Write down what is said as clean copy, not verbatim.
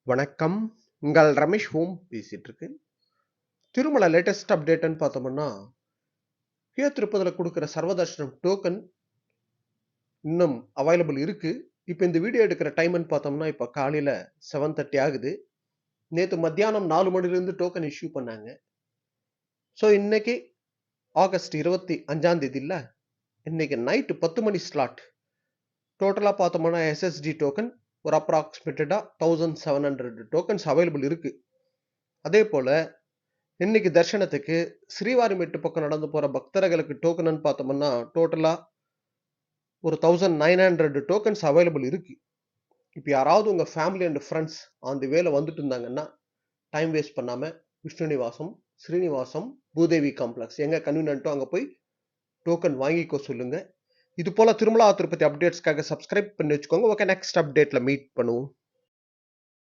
வணக்கம். உங்கள் ரமேஷ் ஹோம் பேசிட்டு இருக்கேன். திருமல லேட்டஸ்ட் அப்டேட்ன்னு பார்த்தோம்னா, கீழ திருப்பதில குடுக்குற சர்வதர்ஷனம் டோக்கன் இன்னும் அவைலபிள் இருக்கு. இப்ப இந்த வீடியோ எடுக்கிற டைம்ன்னு பார்த்தோம்னா, இப்ப காலையில 7:30 ஆகுது. நேத்து மத்தியானம் 4 மணிலிருந்து டோக்கன் இஷ்யூ பண்ணாங்க. இன்னைக்கு ஆகஸ்ட் 25ஆம் தேதில்ல, இன்னைக்கு நைட் 10 மணி ஸ்லாட். டோட்டலா பார்த்தோம்னா, எஸ்எஸ்டி டோக்கன் ஒரு அப்ராக்ஸிமேட்டடா 1700 டோக்கன்ஸ் அவைலபிள் இருக்கு. அதேபோல இன்னைக்கு தர்ஷனத்துக்கு ஸ்ரீவாரிமெட்டு பக்கம் நடந்து போற பக்தர்களுக்கு டோக்கன்னு பார்த்தோம்னா, டோட்டலா ஒரு 1900 டோக்கன்ஸ் அவைலபிள் இருக்கு. இப்ப யாராவது உங்க family and friends on the வேல வந்துட்டு இருந்தாங்கன்னா, டைம் வேஸ்ட் பண்ணாம விஷ்ணுநிவாசம், ஸ்ரீனிவாசம், பூதேவி காம்ப்ளக்ஸ் எங்க கன்வீனியன்ட்டோ அங்க போய் டோக்கன் வாங்கிக்க சொல்லுங்க. இது போல திருமலா திருப்பதி அப்டேட்ஸ்க்காக சப்ஸ்கிரைப் பண்ணி வச்சுக்கோங்க. ஓகே, நெக்ஸ்ட் அப்டேட்ல மீட் பண்ணுவோம்.